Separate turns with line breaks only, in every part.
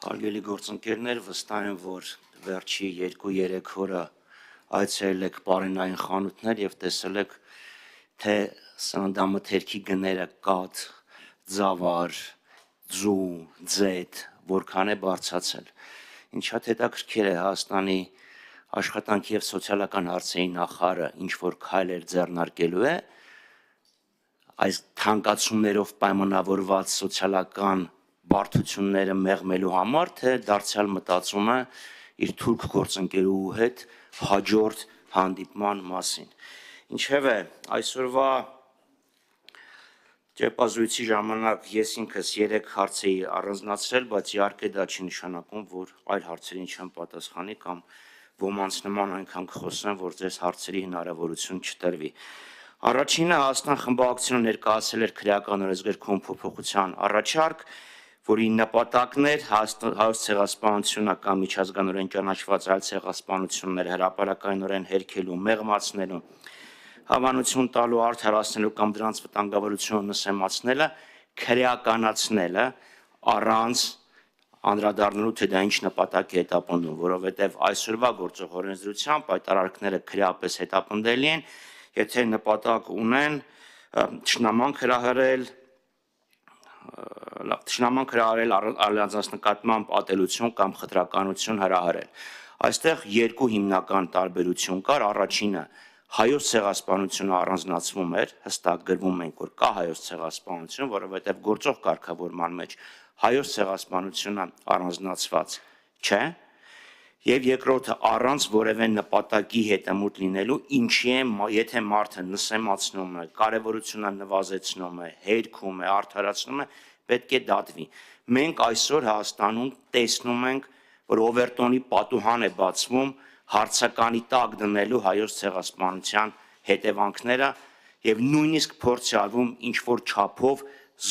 Հարգելի գործընկերներ, վստահ եմ, որ վերջի 2-3 օրը այցելել եք պարենային խանութներ եւ տեսել եք, թե սննդամթերքի գները կաթ, ձավար, ձու, ձեթ, որքան է բարձրացել։ Ինչ շատ հետաքրքիր է Հայաստանի աշխատանքի եւ սոցիալական հարցերի նախարարը ինչ որ քայլեր ձեռնարկելու է այս թանկացումներով պայմանավորված սոցիալական բարդությունները մեղմելու համար, թե դարձյալ մտածում է իր թուրք գործընկերուհու հետ հաջորդ հանդիպման մասին։ Ինչևէ, այսօրվա ճեպազույցի ժամանակ ես ինքս 3 հարց էի առանձնացրել, բայց իհարկե դա չի նշանակում, որ այլ հարցերին չեմ պատասխանի կամ ոմանց նման այնքան կխոսեմ, որ ձեզ հարցերի հնարավորություն չտրվի։ Առաջինը Հայաստան խմբակցությունը ներկայացրել էր քրեական օրենսգրքում փոփոխության առաջարկ, որի նպատակն էր Հայոց ցեղասպանությունը կամ միջազգանորեն ճանաչված այլ ցեղասպանություններ հրապարակայնորեն հերքելու, մեղմացնելու, հավանություն տալու, արդարացնելու կամ դրանց վտանգավորությունը նսեմացնելը, քրեականացնելը առանց անդրադառնալու, թե դա ինչ նպատակ է հետապնդում, որովհետև այսօրվա գործող օրենսդրությամբ այդ արարքները քրեապես հետապնդելի են, եթե նպատակ ունեն թշնամանք հրահրել առանձնաց նկատմամբ ատելություն կամ խտրականություն հրահրել։ Այստեղ երկու հիմնական տարբերություն կար, առաջինը հայոց ցեղասպանությունը առանձնացվում էր, հստակ գրվում ենք, որ կա հայոց ցեղասպանություն, որովհետև գործող կարգավորման մեջ հայոց ցեղասպանությունը առանձնացված չէ, եւ երկրորդը առանց որևէ նպատակի հետամուտ լինելու, ինչի է, եթե մարդը նսեմացնում է, կարևորությունը նվազեցնում է, հերքում է, արդարացնում է, պետք է դատվի։ Մենք այսօր Հայաստանում տեսնում ենք, որ Օվերտոնի պատուհան է բացվում հարցականի տակ դնելու հայոց ցեղասպանության հետևանքները եւ նույնիսկ փորձ արվում ինչ որ չափով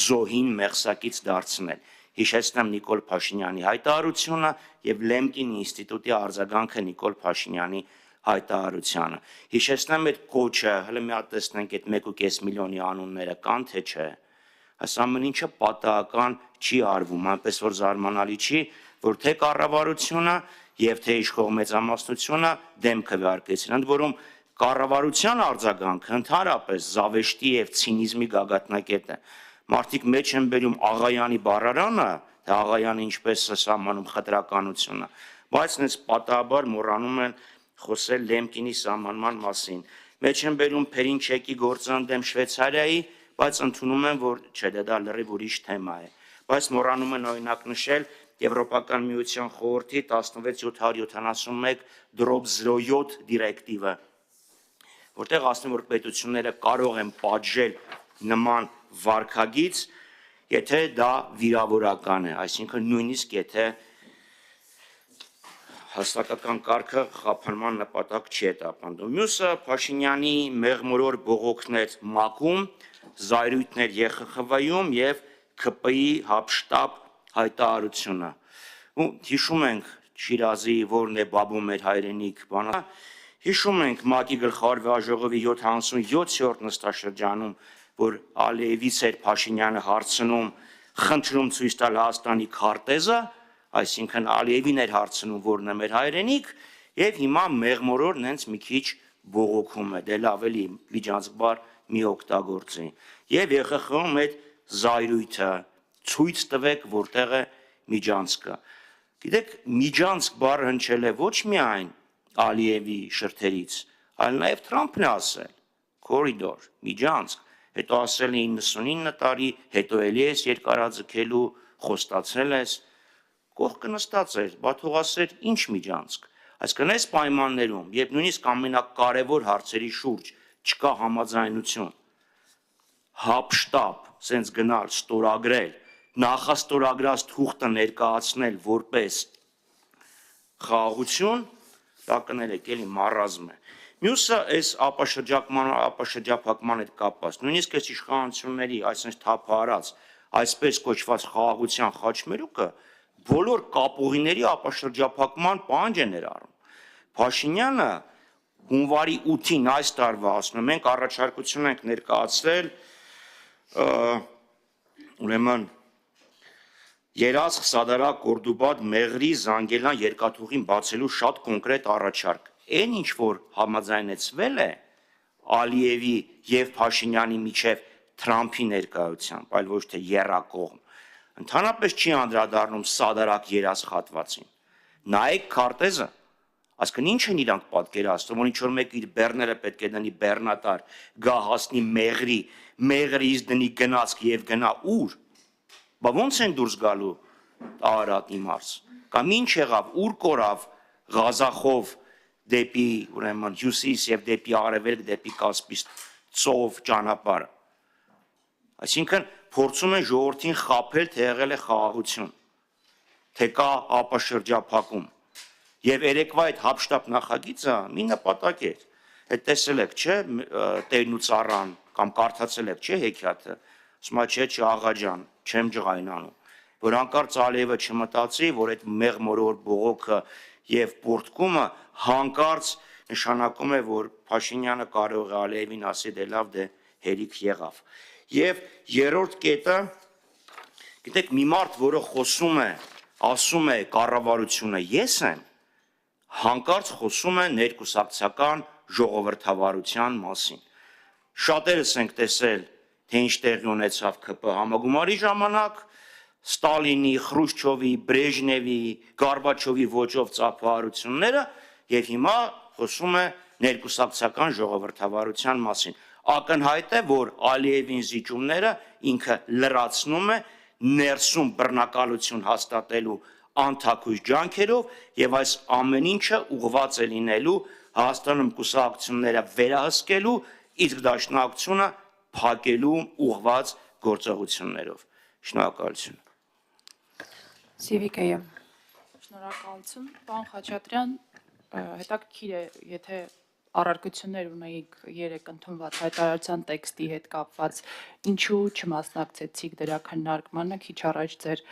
զոհին մեղսակից դարձնել։ Հիշեցնեմ Նիկոլ Փաշինյանի հայտարարությունը եւ Լեմկինի ինստիտուտի արձագանքը Նիկոլ Փաշինյանի հայտարարությանը։ Հիշեցնեմ այդ կոչը, հələ մի հատ տեսնենք այդ 1.5 միլիոնի անունները կան թե չէ։ Այս ամեն ինչը պատահական չի արվում, այնպես որ զարմանալի չի, որ թե կառավարությունը եւ թե իշխող մեծամասնությունը դեմ քվեարկեցին, ընդ որում կառավարության արձագանքը ընդհանրապես զավեշտի եւ ցինիզմի գագաթնակետ է։ Մարդիկ մեջ են բերում Աղայանի բառարանը, թե Աղայանը ինչպես է սահմանում խտրականությունը, բայց նենց պատահաբար մոռանում են խոսել Լեմկինի սահմանման մասին։ Մեջ են բերում Փերինչեկի գործը ընդդեմ Շվեյցարիայի, բայց ընդունում են, որ չէ, դա լրիվ ուրիշ թեմա է։ Բայց մոռանում են օրինակ նշել Եվրոպական միության խորհրդի 16771/07 դիրեկտիվը, որտեղ ասում որ պետությունները կարող են պատժել նման վարքագիծ, եթե դա վիրավորական է, այսինքն նույնիսկ եթե հաստատական կարգը խափանման նպատակ չի հետապնդում։ Մյուսը Փաշինյանի մեղմորոր բողոքներ ՄԱԿ-ում, զայրույթներ ԵԽԽՎ-ում եւ ՔՊ-ի հապշտապ հայտարարությունը։ Ու հիշում ենք Շիրազի որն է բաբու մեր հայրենիք բանը։ Հիշում ենք ՄԱԿ-ի գլխավոր վեաժողովի 77-րդ նստաշրջանում, որ Ալիևից էր Փաշինյանը հարցնում, խնդրում ցույց տալ Հայաստանի քարտեզը, այսինքն Ալիևին էր հարցնում, որն է մեր հայրենիք, եւ հիմա մեղմորոր նենց մի քիչ բողոքում է, դե լավ էլի միջանցքբար մի օգտագործի։ Եվ ԵԽԽՎ-ում այդ զայրույթը ցույց տվեք, որտեղ է միջանցքը։ Գիտեք, միջանցք բառը հնչել է ոչ միայն Ալիևի շրթերից, այլ նաեւ Թրամփն է ասել, կորիդոր, միջանցք, հետո ասել է 99 տարի, հետո էլի ես երկարաձգելու, խոստացել ես, կողքը նստած էր, բա թող ասեր ինչ միջանցք։ Այսինքն այս պայմաններում, երբ նույնիսկ ամենակարևոր հարցերի շուրջ չկա համաձայնություն, հապշտապ, սենց գնալ, ստորագրել, նախաստորագրած թուղթը ներկայացնել որպես խաղաղություն, դա կներեք էլի մարազմ է։ Մյուսը այս ապաշրջափակման հետ կապված, նույնիսկ այս իշխանությունների այսպես թափահարած, այսպես կոչված խաղաղության խաչմերուկը բոլոր կապուղիների ապաշրջափակման պահանջ է ներառում։ Փաշինյանը հունվարի 8-ին այս տարվա ասում է, մենք առաջարկություն ենք ներկայացրել ուրեմն Երասխ, Սադարակ, Կորդուբադ, Մեղրի, Զանգելան երկաթուղին բացելու շատ կոնկրետ առաջարկ։ Այն ինչ որ համաձայնեցվել է Ալիևի եւ Փաշինյանի միջև Թրամփի ներկայությամբ, այլ ոչ թե եռակողմ, ընդհանրապես չի անդրադառնում Սադարակ Երասխ հատվածին։ Նայեք քարտեզը, այսինքն ինչ են իրանք պատկերացնում, որ ինչ որ մեկ իր բեռները պետք է դնի բեռնատար, գա հասնի Մեղրիից դնի գնացք եւ գնա ուր։ Բա ո՞նց են դուրս գալու Արարատի մարզ։ Կամ ինչ եղավ, ուր կորավ Ղազախով դեպի ուրեմն հյուսիս եւ դեպի արևելք, դեպի Կասպից ծով ճանապարհը։ Այսինքն փորձում են ժողովրդին խաբել, թե եղել է խաղաղություն, թե կա ապաշրջափակում։ Եվ երեկվա այդ հապշտապ նախագիծը մի նպատակ էր։ Այդ տեսել եք, չէ, Տերն ու Ծառան, կամ կարդացել եք, չէ, հեքիաթը։ Ասում է, չէ, աղա ջան, չեմ ջղայնանում, որ հանկարծ Ալիևը չմտածի, որ այդ մեղմորոր բողոքը եւ պորտկումը հանկարծ նշանակում է, որ Փաշինյանը կարող է Ալիևին ասի դե լավ, դե հերիք եղավ։ Եվ երրորդ կետը, գիտեք, մի մարդ, որը խոսում է, ասում է կառավարությունը ես եմ, հանկարծ խոսում է ներկուսակցական ժողովրդավարության մասին։ Շատերս ենք տեսել, թե ինչ տեղի ունեցավ ԿՊ համագումարի ժամանակ, Ստալինի, Խրուշչովի, Բրեժնևի, Գորբաչովի ոճով ծափահարությունները եւ հիմա խոսում է ներկուսակցական ժողովրդավարության մասին։ Ակնհայտ է, որ Ալիևին զիջումները ինքը լրացնում է ներսում բռնակալություն հաստատելու անթակույց ջանքերով եւ այս ամեն ինչը ուղղված է լինելու Հայաստանում կուսակցությունները վերահսկելու, իսկ դաշնակցությունը փակելու ուղղված գործողություններով։ Շնորհակալություն։
Սիվիկայը։ Շնորհակալություն, պարոն Խաչատրյան, հետաքրքիր է, եթե առարկություններ ունեիք երեք ընդունված հայտարարության տեքստի հետ կապված, ինչու չմասնակցեցիք դրա քննարկմանը, քիչ առաջ ձեր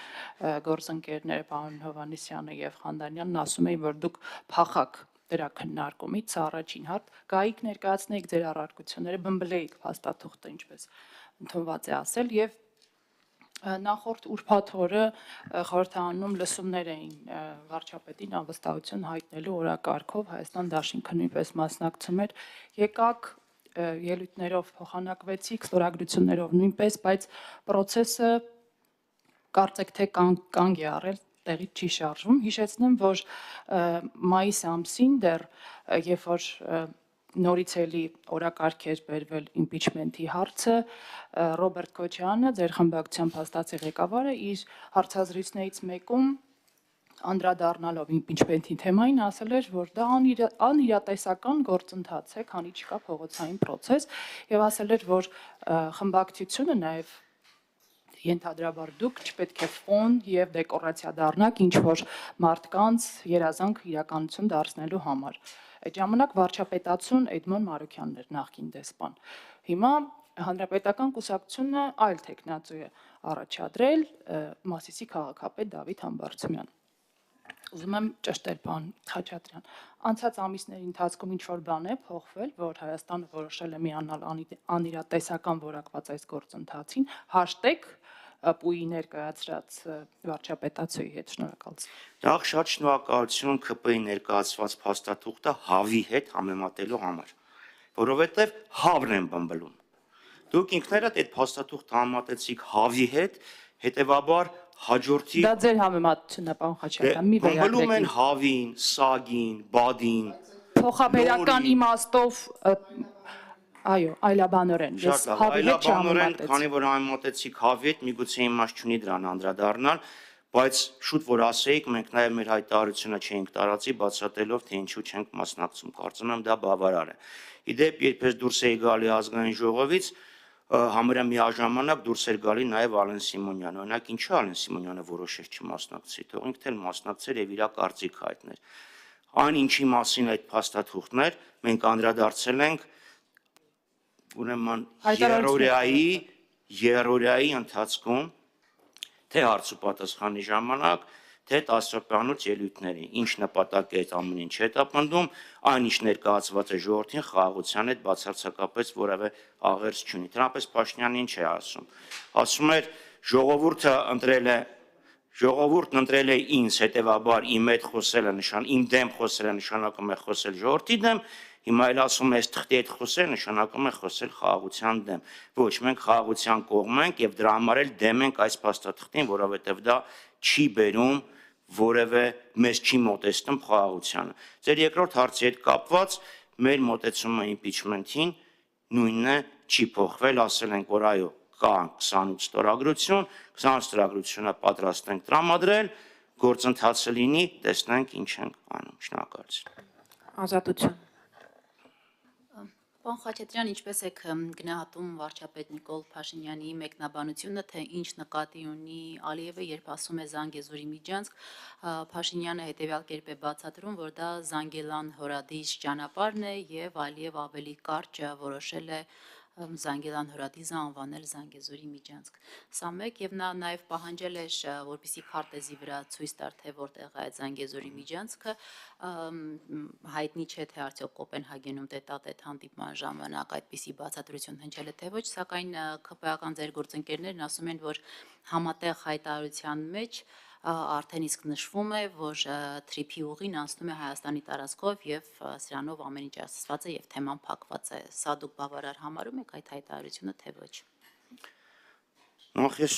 գործընկերները պարոն Հովհաննիսյանը եւ Խանդանյանն ասում էին, որ դուք փախակ դրա քննարկումից, սա առաջին հարց, գայիք ներկայացնեիք ձեր առարկությունները, բմբլեիք փաստաթուղթը, ինչպես ընդունված է ասել, եւ նախորդ ուրբաթ օրը խորհրդարանում լսումներ էին վարչապետին անվստահություն հայտնելու օրակարգով, Հայաստան դաշինքը նույնպես մասնակցում էր, եկաք ելույթներով փոխանակվեցիք, ստորագրություններով նույնպես, բայց process-ը կարծեք թե կանգ է առել, տեղից չի շարժվում։ Հիշեցնեմ, որ մայիս ամսին դեռ, երբ որ նորից էլի օրակարգ էր բերվել իմպիչմենթի հարցը, Ռոբերտ Քոչյանը, ձեր խմբակցության փաստացի ղեկավարը, իր հարցազրույցներից մեկում անդրադառնալով իմպիչմենթի թեմային ասել էր, որ դա անիրատեսական գործընթաց է, քանի չկա փողոցային process, եւ ասել էր, որ խմբակցությունը նաեւ ենթադրաբար դուք չպետք է ֆոն եւ դեկորացիա դառնաք ինչ որ մարդկանց երազանք իրականություն դարձնելու համար։ Այդ ժամանակ վարչապետացուն Էդմոն Մարուքյանն էր նախկին դեսպան։ Հիմա Հանրապետական կուսակցությունը այլ տեխնացու է առաջադրել Մասիսի քաղաքապետ Դավիթ Համբարձումյան։ Ուզում եմ ճշտել պարոն Խաչատրյան, անցած ամիսների ընթացքում ինչ որ բան է փոխվել, որ Հայաստանը որոշել է միանալ անիրատեսական որակված այս գործընթացին, #պուի ներկայացրած վարչապետացուի հետ, շնորհակալություն։
Նախ շատ շնորհակալություն ԿՊ-ի ներկայացված փաստաթուղթը ՀԱՎ-ի հետ համեմատելու համար, որովհետև ՀԱՎ-ն են բմբլում։ Դուք ինքներդ այդ փաստաթուղթը համեմատեցիք ՀԱՎ-ի հետ, հետևաբար հաջորդի
Դա ձեր համեմատությունն է, պարոն Խաչատրյան, մի
բմբլում են
վերագրեք։
ՀԱՎ-ին, ՍԱԳ-ին, ԲԱԴ-ին,
Փոխաբերական իմաստով այո, այլաբանորեն։
Շատ լավ, այլաբանորեն, քանի որ համեմատեցիք ՀԱՎ-ի հետ, միգուցե իմաստ չունի դրան անդրադառնալ, բայց շուտ որ ասեիք, մենք նաև մեր հայտարարությունը չէինք տարածի, բացատրելով, թե ինչու չենք մասնակցում, կարծում եմ դա բավարար է։ Իդեպ, երբ ես դուրս էի գալի ազգային ժողովից, համարյա միաժամանակ դուրս էր գալի նաև Ալեն Սիմոնյանը, օրինակ ինչու Ալեն Սիմոնյանը որոշեց չմասնակցի, թողինք թե մասնակցեր եւ իր կարծիք հայտներ։ Այն ինչի մասին այդ փաստաթուղթներ, մենք անդրադարձել ենք ուրեմն երրորդյայի ընթացքում, թե հարց ու պատասխանի ժամանակ, թե տասրոպյանոց ելույթների, ինչ նպատակ է այդ ամեն ինչ հետապնդում, այն ինչ ներկայացված է ժողովրդին խաղաղության հետ բացարձակապես որևէ աղերս չունի։ Դրանպես Փաշինյանը ինչ է ասում։ Ասում էր ժողովուրդը ընտրել է ժողովուրդն ընտրել է ինձ, հետևաբար իմ հետ խոսելը իմ դեմ խոսելը նշանակում է խոսել ժողովրդի դեմ, հիմա էլ ասում ես թղթի հետ խոսել նշանակում է խոսել խաղաղության դեմ։ Ոչ, մենք խաղաղության կողմ ենք եւ դրա համար էլ դեմ ենք այս փաստաթղթին, որովհետեւ դա չի բերում որևէ մեզ չի մոտեցնում խաղաղությանը։ Ձեր երկրորդ հարցի հետ կապված մեր մոտեցումը impeachment-ին նույնն է, չի փոխվել, ասել ենք, որ այո, կա 28 ստորագրություն, 28 ստորագրությունը պատրաստ ենք տրամադրել, գործընթացը լինի, տեսնենք ինչ ենք անում, շնորհակալություն։
Ազատություն։
Պարոն Խաչատրյան, ինչպես եք գնահատում վարչապետ Նիկոլ Փաշինյանի մեկնաբանությունը, թե ինչ նկատի ունի Ալիևը, երբ ասում է Զանգեզուրի միջանցք, Փաշինյանը հետևյալ կերպ է բացատրում, որ դա Զանգելան հորադիս ճանապարհն է եւ Ալիև ավելի կարճ որոշել է Զանգելան հորադիզը անվանել Զանգեզուրի միջանցք։ Սա մեկ եւ նա նաեւ պահանջել է, որպեսզի քարտեզի վրա ցույց տար, թե որտեղ է այդ Զանգեզուրի միջանցքը, հայտնի չէ թե արդյոք Կոպենհագենում տետատետ հանդիպման ժամանակ այդպիսի բացատրություն հնչել է թե ոչ, սակայն ԿՊԱ-ական ձեր գործընկերներն ասում են, որ համատեղ հայտարարության մեջ արդեն իսկ նշվում է, որ թրիփի ուղին անցնում է Հայաստանի տարածքով եւ սրանով ամեն ինչ ասված է եւ թեման փակված է։ Սա դուք բավարար համարում եք այդ հայտարարությունը, թե ոչ։
Նախ ես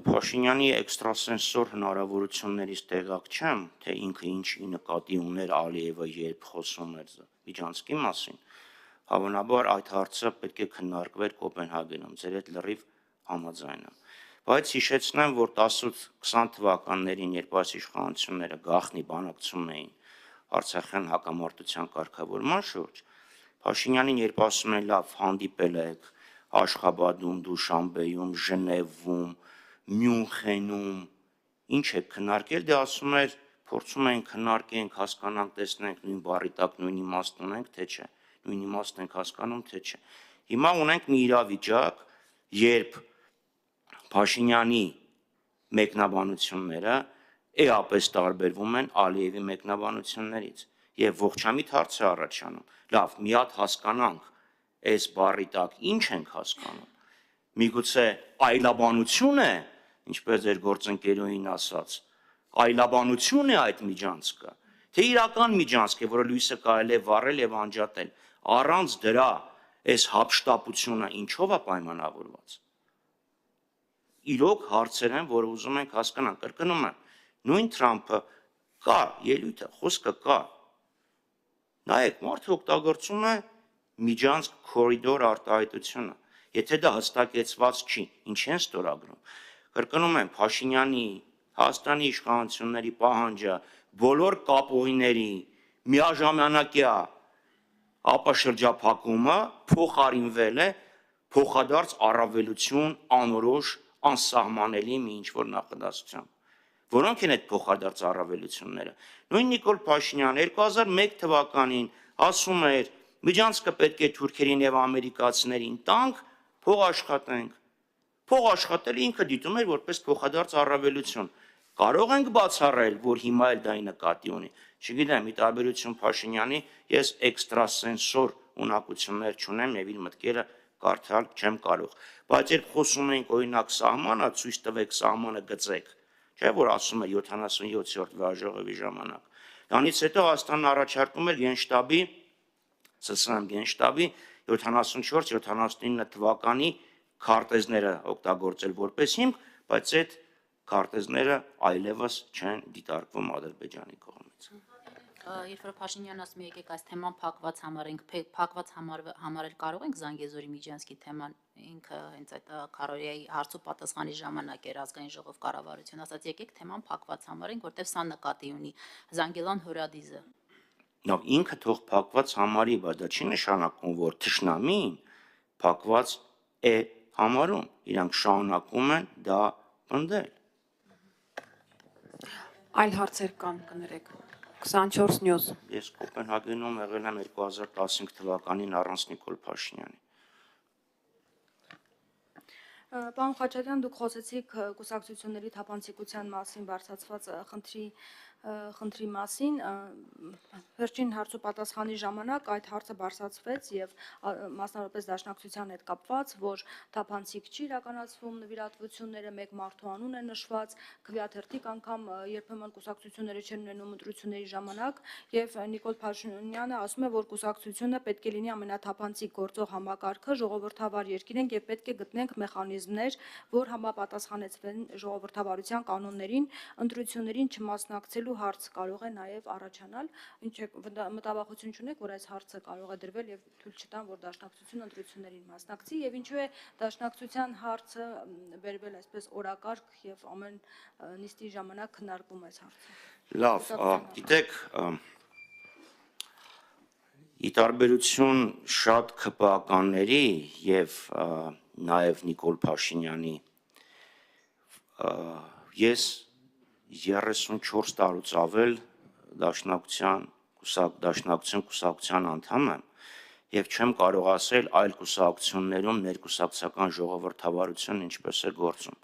Փաշինյանի էքստրասենսոր հնարավորություններից տեղակ չեմ, թե ինքը ինչի նկատի ուներ Ալիևը, երբ խոսում էր միջանցքի մասին։ Հավանաբար այդ հարցը պետք է քննարկվեր Կոպենհագենում, ձեր հետ լրիվ համաձայն եմ։ Բայց հիշեցնեմ, որ 18-20 թվականներին, երբ այս իշխանությունները գաղտնի բանակցում էին Արցախյան հակամարտության կարգավորման շուրջ, Փաշինյանին երբ ասում են լավ հանդիպել եք Աշխաբադում, Դուշանբեում, Ժնևում, Մյունխենում, ինչ եք քննարկել, դե ասում էր փորձում ենք քննարկենք, հասկանանք, տեսնենք նույն բառի տակ նույն իմաստ ունենք, թե չէ, նույն իմաստ ենք հասկանում, թե չէ։ Հիմա ունենք մի իրավիճակ, երբ Փաշինյանի մեկնաբանությունները էապես տարբերվում են Ալիևի մեկնաբանություններից եւ ողջամիտ հարց է առաջանում։ Լավ, մի հատ հասկանանք, այս բառի տակ ինչ ենք հասկանում։ Միգուցե այլաբանություն է, ինչպես ձեր գործընկերուհին ասաց, այլաբանություն է այդ միջանցքը, թե իրական միջանցք է, որը լույսը կարելի է վառել եւ անջատել։ Առանց դրա այս հափշտապությունը ինչով է պայմանավորված։ Իրոք հարցեր են, որ ուզում ենք հասկանանք, կրկնում եմ, նույն Թրամփը կա, ելույթը, խոսքը կա։ Նայեք, մարդը օգտագործում է միջանցք կորիդոր արտահայտությունը, եթե դա հստակեցված չի, ինչ են ստորագրում։ Կրկնում եմ, Փաշինյանի, Հայաստանի իշխանությունների պահանջը բոլոր կապուղիների միաժամանակյա ապաշրջափակումը փոխարինվել է փոխադարձ առավելություն անորոշ անսահմանելի մի ինչ-որ նախադասությամբ։ Որոնք են այդ փոխադարձ առավելությունները։ Նույն Նիկոլ Փաշինյանը 2001 թվականին ասում էր. միջանցքը պետք է թուրքերին եւ ամերիկացիներին տանք, փող աշխատենք։ Փող աշխատելը ինքը դիտում էր որպես փոխադարձ առավելություն։ Կարող ենք բացառել, որ հիմա էլ դա նկատի ունի։ Չգիտեմ, ի տարբերություն Փաշինյանի, ես էքստրասենսոր ունակություններ չունեմ եւ իր մտքերը կարդալ չեմ կարող։ Բայց երբ խոսում ենք օրինակ սահմանը, ցույց տվեք սահմանը գծեք, չէ՞ որ ասում է 77-րդ վարժողովի ժամանակ։ Դրանից հետո Հայաստանն առաջարկում էր Գենշտաբի, ՍՍՄ Գենշտաբի 74-79 թվականի քարտեզները օգտագործել որպես հիմք, բայց այդ քարտեզները այլևս չեն դիտարկվում Ադրբեջանի կողմից։
Երբ որ Փաշինյանն ասում է եկեք այս թեման փակված համարենք, փակված համարել կարող ենք Զանգեզուրի միջանցքի թեման, ինքը հենց այդ Քարորիայի հարցու պատասխանի ժամանակ էր ազգային ժողով կառավարություն ասաց եկեք թեման փակված համարենք, որտեղ սա նկատի ունի Զանգելան հորադիզը։
Նավ ինքը թող փակված համարի, բայց դա չի նշանակում, որ թշնամին փակված է համարում, իրանք շարունակում են դա պնդել։
Այլ հարցեր կան, կներեք։ 24 News։
Ես Կոպենհագենում եղել եմ 2015 թվականին առանց Նիկոլ Փաշինյանի։
Պարոն Խաչատրյան, դուք խոսեցիք կուսակցությունների թափանցիկության մասին բարձրացված խնդրի խնդրի մասին վերջին հարցու պատասխանի ժամանակ այդ հարցը բարձրացվեց եւ մասնավորապես դաշնակցության հետ կապված, որ թափանցիկ չի իրականացվում նվիրատվությունները, մեկ մարդու անուն է նշված, քվեաթերթիկ անգամ երբեմն կուսակցությունները չեն ունենում ընտրությունների ժամանակ եւ Նիկոլ Փաշինյանը ասում է, որ կուսակցությունը պետք է լինի ամենաթափանցիկ գործող համակարգը, ժողովրդավար երկիր ենք եւ պետք է գտնենք մեխանիզմներ, որ համապատասխանեցվեն ժողովրդավարության կանոններին, ընտրություններին չմասնակցելու հարց կարող է նաև առաջանալ, ինչ մտավախություն չունեք, որ այս հարցը կարող է դրվել եւ թույլ չտան, որ դաշնակցությունը ընտրություններին մասնակցի եւ ինչու է դաշնակցության հարցը վերվել այսպես օրակարգ եւ ամեն նիստի ժամանակ քննարկվում այս հարցը։
Լավ, գիտեք, ի տարբերություն շատ ԿՊԱ-ականների եւ նաեւ Նիկոլ Փաշինյանի ես 34 տարուց ավել դաշնակցության կուսակցության անդամ եմ եւ չեմ կարող ասել այլ կուսակցություններում ներկուսակցական ժողովրդավարություն ինչպես է գործում։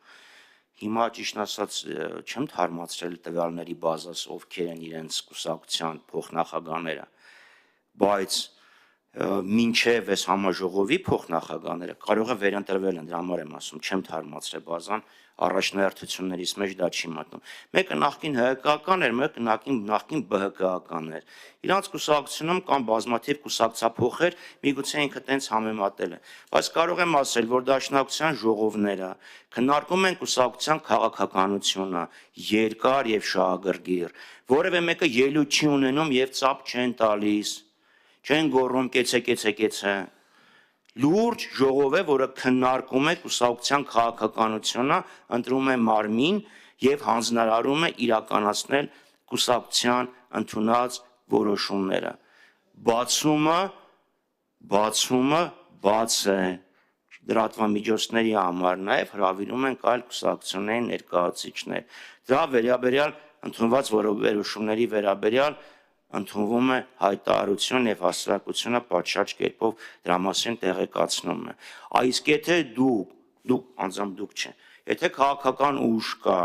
Հիմա ճիշտ ասած չեմ թարմացրել տվյալների բազաս ովքեր են իրենց կուսակցության փոխնախագահները, բայց մինչև այս համաժողովի փոխնախագահները կարող է վերընտրվել են, դրա համար եմ ասում, չեմ թարմացրել բազան, առաջնահերթություններից մեջ դա չի մտնում։ Մեկը նախկին ՀԿ-ական էր, մեկը նախկին ԲՀԿ-ական էր։ Իրանց կուսակցությունում կան բազմաթիվ կուսակցափոխեր, միգուցե ինքը տենց համեմատել է։ Բայց կարող եմ ասել, որ դաշնակցության ժողովները քննարկում են կուսակցության քաղաքականությունը, երկար եւ շահագրգիռ, որևէ մեկը ելույթ չի ունենում եւ ծափ չեն տալիս, չեն գոռում կեցե։ Լուրջ ժողով է, որը քննարկում է կուսակցության քաղաքականությունը, ընտրում է մարմին եւ հանձնարարում է իրականացնել կուսակցության ընդունած որոշումները։ Բացումը բաց է լրատվամիջոցների համար, նաեւ հրավիրում ենք այլ կուսակցությունների ներկայացուցիչներ։ Դրա վերաբերյալ ընդունված որոշումների վերաբերյալ ընդունվում է հայտարարություն եւ հասարակությունը պատշաճ կերպով դրա մասին տեղեկացնում է։ Իսկ եթե դուք անձամբ դուք չէ, եթե քաղաքական ուժ կա,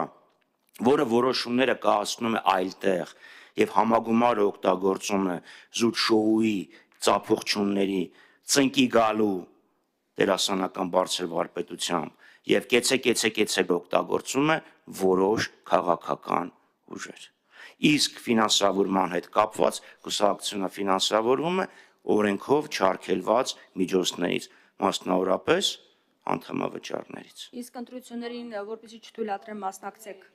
որը որոշումները կայացնում է այլտեղ եւ համագումարը օգտագործում է զուտ շոուի, ծափողջունների, ծնկի գալու դերասանական բարձր վարպետությամբ եւ կեցե օգտագործում է որոշ քաղաքական ուժեր։ Իսկ ֆինանսավորման հետ կապված կուսակցությունը ֆինանսավորվում է օրենքով չարգելված միջոցներից, մասնավորապես անդամավճարներից։
Իսկ ընտրություններին որպեսզի չթույլատրեն մասնակցեք,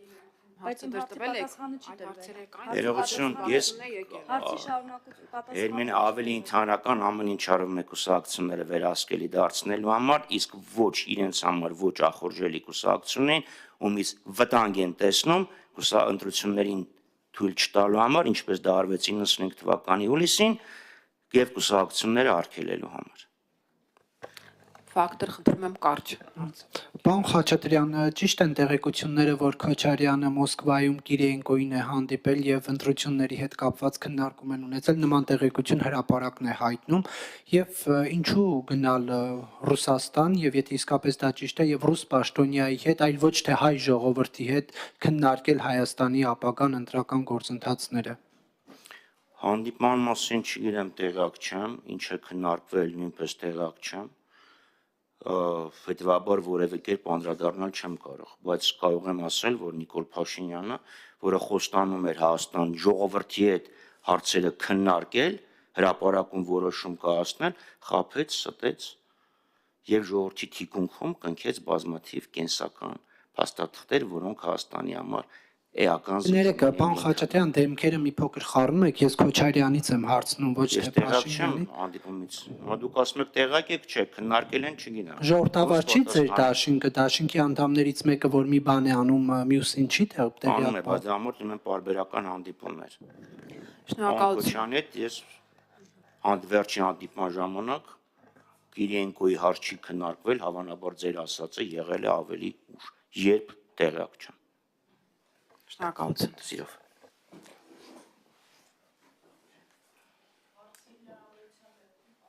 բայց իմ հարցի պատասխանը չի տրվել։
Ներողություն, ես
Հարցի շարունակություն
Երմին ավելի ընդհանրական ամեն ինչ արվում է կուսակցությունները վերահսկելի դարձնելու համար, իսկ ոչ իրենց համար ոչ ախորժելի կուսակցություններին, ումից վտանգ են տեսնում ընտրություններին թույլ չտալու համար, ինչպես դա արվեց 95 թվականի հուլիսին, եւ կուսակցությունները արգելելու համար։
Ֆակտոր խնդրում եմ կարճ։
Պարոն Խաչատրյան, ճիշտ են տեղեկությունները, որ Քոչարյանը Մոսկվայում Կիրիենկոին է հանդիպել եւ ընտրությունների հետ կապված քննարկում են ունեցել, նման տեղեկություն հրապարակն է հայտնում, եւ ինչու գնալ Ռուսաստան, եւ եթե իսկապես դա ճիշտ է, եւ ռուս պաշտոնյայի հետ, այլ ոչ թե հայ ժողովրդի հետ քննարկել Հայաստանի ապագան ընտրական գործընթացները։
Հանդիպման մասին չգիտեմ, տեղակ չեմ, ինչ է քննարկվել, նույնպես տեղակ չեմ։ Հետևաբար որևէ կերպ անդրադառնալ չեմ կարող, բայց կարող եմ ասել, որ Նիկոլ Փաշինյանը, որը խոստանում էր Հայաստան ժողովրդի հետ հարցերը քննարկել, հրապարակում որոշում կայացնել, խաբեց, ստեց եւ ժողովրդի թիկունքում կնքեց բազմաթիվ կենսական փաստաթղթեր, որոնք Հայաստանի համար էական
Ներեկա, պարոն Խաչատրյան, դեմքերը մի փոքր խառնում եք, ես Քոչարյանից եմ հարցնում, ոչ թե Փաշինյանի։
Հանդիպումից։ Դուք ասում եք տեղակ եք, չէ, քննարկել են, չգիտեմ։
Ժողովրդավար չի ձեր դաշինքը, դաշինքի անդամներից մեկը, որ մի բան է անում, մյուսին չի
տեղյակ։ Բայց դրա համար ունեն պարբերական հանդիպումներ։
Շնորհակալություն։
Քոչարյանի հետ ես վերջին հանդիպման ժամանակ Կիրիենկոյի հարց չի քննարկվել, հավանաբար ձեր ասածը եղել է ավելի ուշ, երբ տեղյակ չեմ։
Շնորհակալություն։
Սիրով։